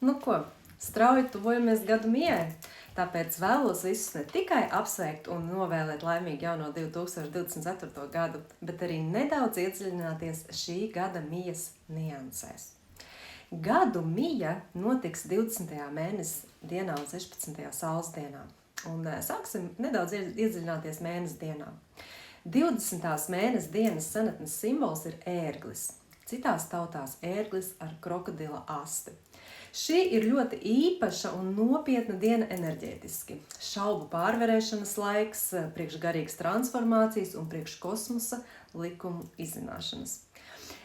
Nu ko, strauji tuvojamies gadu mijai, tāpēc vēlos visus ne tikai apsveikt un novēlēt laimīgu jauno 2024. gadu, bet arī nedaudz iedziļināties šī gada mijas niansēs. Gadu mija notiks 20. mēnesa dienā un 16. saules dienā. Un sāksim nedaudz iedziļināties mēnesa dienā. 20. mēnesa dienas senatnes simbols ir ērglis. Citās tautās ērglis ar krokodila asti. Šī ir ļoti īpaša un nopietna diena enerģētiski. Šaubu pārvarēšanas laiks, priekš garīgas transformācijas un priekš kosmosa likumu izzināšanas.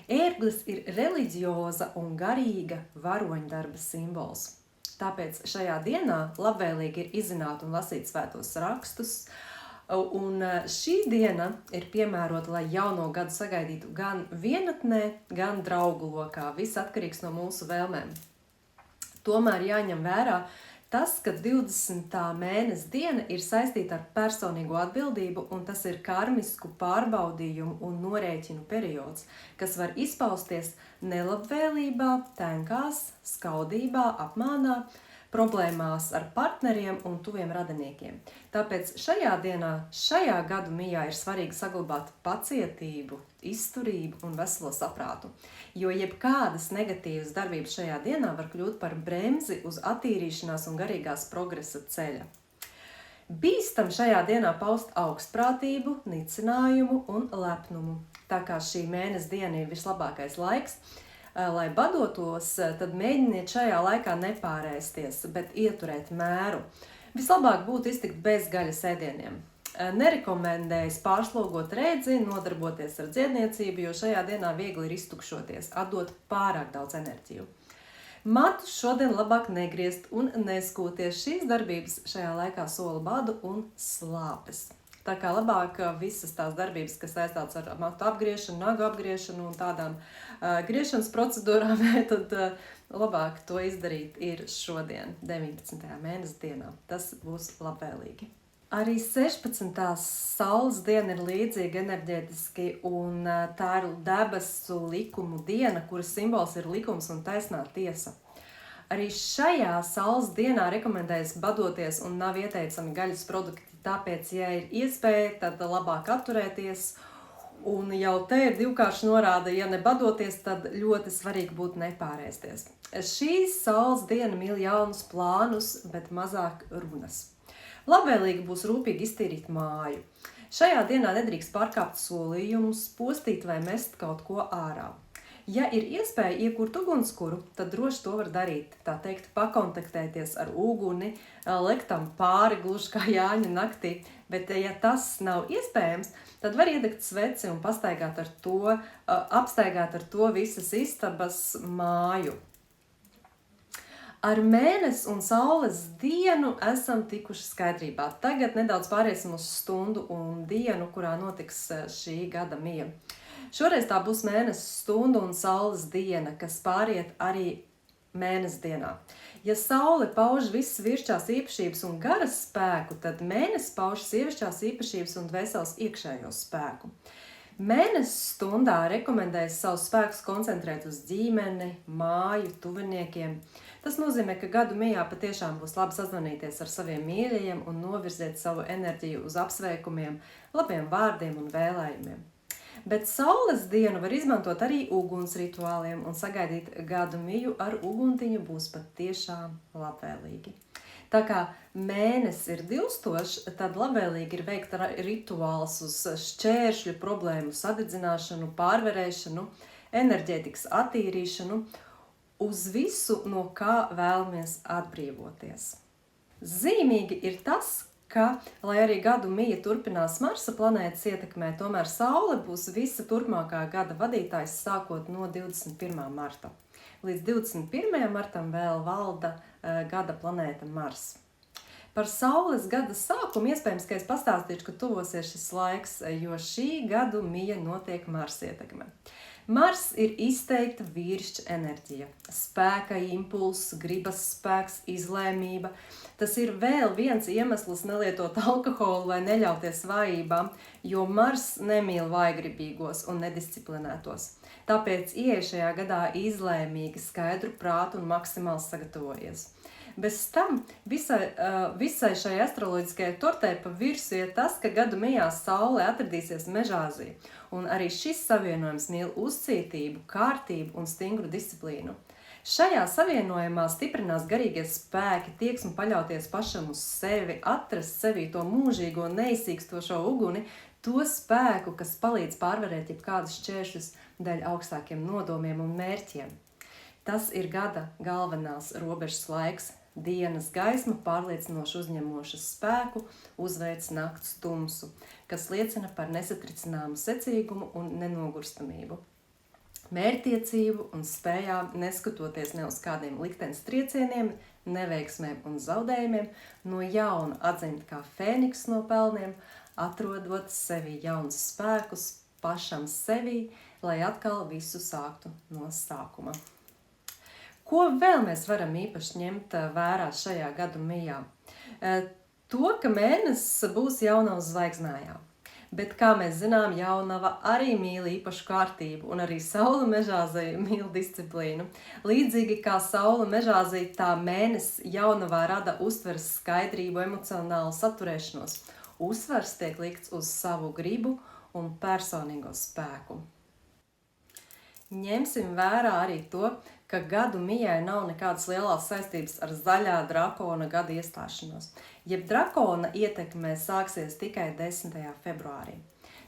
Ērglis ir reliģioza un garīga varoņdarba simbols. Tāpēc šajā dienā labvēlīgi ir izzināt un lasīt svētos rakstus, un šī diena ir piemērota, lai jauno gadu sagaidītu gan vienatnē, gan draugu lokā. Viss atkarīgs no mūsu vēlmēm. Tomēr jāņem vērā tas, ka 20. mēnesa diena ir saistīta ar personīgo atbildību, un tas ir karmisku pārbaudījumu un norēķinu periods, kas var izpausties nelabvēlībā, tenkās, skaudībā, apmānā, problēmās ar partneriem un tuviem radiniekiem. Tāpēc šajā dienā, šajā gadu mijā ir svarīgi saglabāt pacietību, izturību un veselo saprātu, jo jebkādas negatīvas darbības šajā dienā var kļūt par bremzi uz attīrīšanās un garīgās progresa ceļa. Bīstam šajā dienā paust augstprātību, nicinājumu un lepnumu. Tā kā šī mēnesa diena ir vislabākais laiks, lai badotos, tad mēģiniet šajā laikā nepārēsties, bet ieturēt mēru. Vislabāk būtu iztikt bez gaļas ēdieniem. Nerekomendējas pārslogot rēdzi, nodarboties ar dziedniecību, jo šajā dienā viegli ir iztukšoties, atdot pārāk daudz enerģiju. Matus šodien labāk negriezt un neskūties. Šīs darbības šajā laikā sola badu un slāpes. Tā kā labāk visas tās darbības, kas saistāts ar matu apgriešanu, nagu apgriešanu un tādām griešanas procedūrām, tad labāk to izdarīt ir šodien, 19. mēnesa dienā. Tas būs labvēlīgi. Arī 16. saules diena ir līdzīga enerģētiski, un tā ir debesu likumu diena, kuras simbols ir likums un taisnā tiesa. Arī šajā saules dienā rekomendējas badoties un nav ieteicami gaļas produkti, tāpēc, ja ir iespēja, tad labāk atturēties. Un jau te ir divkārši norāda, ja nebadoties, tad ļoti svarīgi būtu nepārēsties. Šī saules diena mīl jaunus plānus, bet mazāk runas. Labvēlīgi būs rūpīgi iztīrīt māju. Šajā dienā nedrīkst pārkāpt solījumus, postīt vai mest kaut ko ārā. Ja ir iespēja iekurt ugunskura, tad droši to var darīt. Tā teikt, pakontaktēties ar uguni, lektam pāri gluži kā Jāņa naktī. Bet, ja tas nav iespējams, tad var iedegt sveci un apstaigāt ar to visas istabas māju. Ar mēnesi un saules dienu esam tikuši skaidrībā. Tagad nedaudz pāriesim uz stundu un dienu, kurā notiks šī gada mija. Šoreiz tā būs mēnesis stunda un saules diena, kas pāriet arī mēnesi dienā. Ja saule pauž visas vīrišķās īpašības un garas spēku, tad mēnesis pauž sievišķās īpašības un dvēseles iekšējo spēku. Mēnesis stundā rekomendējas savus spēkus koncentrēt uz ģimeni, māju, tuviniekiem. Tas nozīmē, ka gadu mijā patiešām būs labi sazvanīties ar saviem mīļajiem un novirzēt savu enerģiju uz apsveikumiem, labiem vārdiem un vēlējumiem. Bet saules dienu var izmantot arī uguns rituāliem un sagaidīt gadu miju ar uguntiņu būs patiešām labvēlīgi. Tā kā mēnesis ir dilstošs, tad labvēlīgi ir veikt rituāls uz šķēršļu problēmu sadedzināšanu, pārvarēšanu, enerģētikas attīrīšanu, uz visu, no kā vēlamies atbrīvoties. Zīmīgi ir tas, ka, lai arī gadu mija turpinās Marsa planētas ietekmē, tomēr Saule būs visa turpmākā gada vadītājs sākot no 21. marta. Līdz 21. martam vēl valda gada planēta Mars. Par Saules gada sākumu iespējams, ka es pastāstīšu, ka tuvosies šis laiks, jo šī gadu mija notiek Marsa ietekmē. Mars ir izteikta vīrišķa enerģija, spēka impulss, gribas spēks, izlēmība. Tas ir vēl viens iemesls nelietot alkoholu vai neļauties vājībām, jo Mars nemīl vājgribīgos un nedisciplinētos. Tāpēc ieej šajā gadā izlēmīgi, skaidru prātu un maksimāli sagatavojies. Bez tam visai šai astroloģiskajai tortei pa virsu ir tas, ka gadu mijā Saule atradīsies Mežāzī, un arī šis savienojums mīl uzcītību, kārtību un stingru disciplīnu. Šajā savienojumā stiprinās garīgie spēki, tieksme paļauties pašam uz sevi, atrast sevī to mūžīgo, neizsīkstošo uguni, to spēku, kas palīdz pārvarēt jebkādus šķēršļus dēļ augstākiem nodomiem un mērķiem. Tas ir gada galvenās robežas laiks. Dienas gaisma pārliecinoši uzņemošas spēku, uzveic nakts tumsu, kas liecina par nesatricināmu secīgumu un nenogurstamību. Mērķtiecību un spējām, neskatoties ne uz kādiem liktenes triecieniem, neveiksmēm un zaudējumiem, no jauna atzimt kā fēniks no pelniem, atrodot sevi jaunus spēkus pašam sevī, lai atkal visu sāktu no sākuma. Ko vēl mēs varam īpaši ņemt vērā šajā gadu mijā? To, ka mēnesis būs jaunavas zvaigznājā. Bet, kā mēs zinām, jaunava arī mīl īpašu kārtību, un arī Saule Mežāzī mīl disciplīnu. Līdzīgi kā Saule Mežāzī, tā mēnesis jaunavā rada uztveres skaidrību, emocionālu saturēšanos. Uzsvars tiek likts uz savu gribu un personīgo spēku. Ņemsim vērā arī to, ka gadu mijai nav nekādas lielās saistības ar zaļā drakona gada iestāšanos, jeb drakona ietekme sāksies tikai 10. februārī.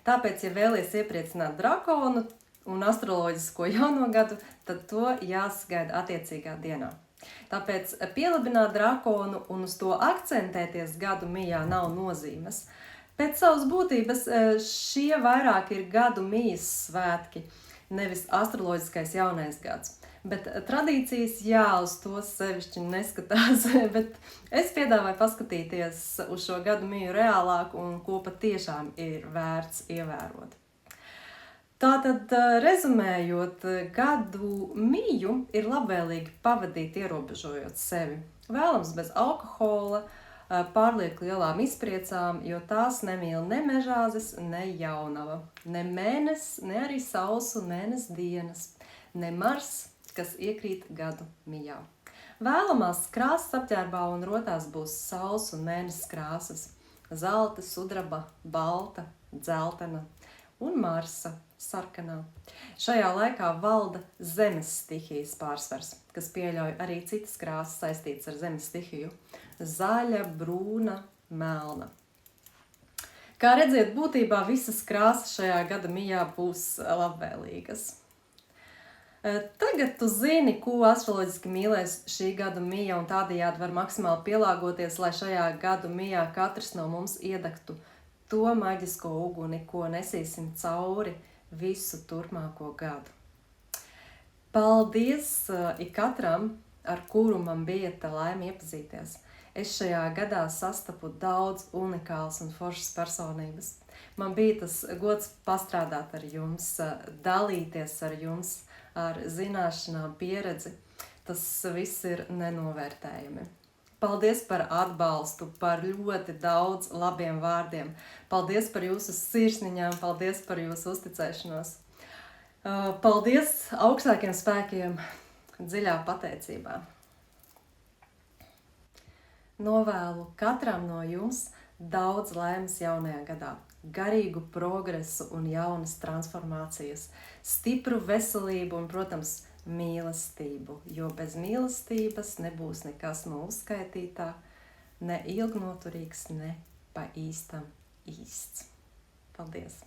Tāpēc, ja vēlies iepriecināt drakonu un astroloģisko jauno gadu, tad to jāsagaida attiecīgā dienā. Tāpēc pielabināt drakonu un uz to akcentēties gadu mijā nav nozīmes. Pēc savas būtības šie vairāk ir gadu mijas svētki, nevis astroloģiskais jaunais gads. Bet tradīcijas, jā, uz to sevišķi neskatās, bet es piedāvāju paskatīties uz šo gadu miju reālāk un ko patiešām ir vērts ievērot. Tātad, rezumējot, gadu miju ir labvēlīgi pavadīt ierobežojot sevi. Vēlams bez alkohola, pārlieku lielām izpriecām, jo tās nemīl ne Mežāzes, ne jaunava, ne mēnesis, ne arī saules un mēnesis dienas, ne Mars, kas iekrīt gadu mijā. Vēlamās krāsas apģērbā un rotās būs saules un mēnesis krāsas – zelta, sudraba, balta, dzeltena un Marsa, sarkanā. Šajā laikā valda zemes stihijas pārsvars, kas pieļauj arī citas krāsas saistītas ar zemes stihiju – zaļa, brūna, melna. Kā redziet, būtībā visas krāsas šajā gada mijā būs labvēlīgas. Tagad tu zini, ko astroloģiski mīlēs šī gada mija, un tādējādi var maksimāli pielāgoties, lai šajā gadu mijā katrs no mums iedegtu to maģisko uguni, ko nesīsim cauri visu turpmāko gadu. Paldies ikatram, ar kuru man bija tā laime iepazīties. Es šajā gadā sastapu daudz unikāls un foršas personības. Man bija tas gods pastrādāt ar jums, dalīties ar jums, ar zināšanām, pieredzi. Tas viss ir nenovērtējami. Paldies par atbalstu, par ļoti daudz labiem vārdiem. Paldies par jūsu sirsniņām, paldies par jūsu uzticēšanos. Paldies augstākiem spēkiem dziļā pateicībā. Novēlu katram no jums daudz laimes jaunajā gadā, garīgu progresu un jaunas transformācijas, stipru veselību un, protams, mīlestību, jo bez mīlestības nebūs nekas no uzskaitītā, ne ilgnoturīgs, ne pa īstam īsts. Paldies!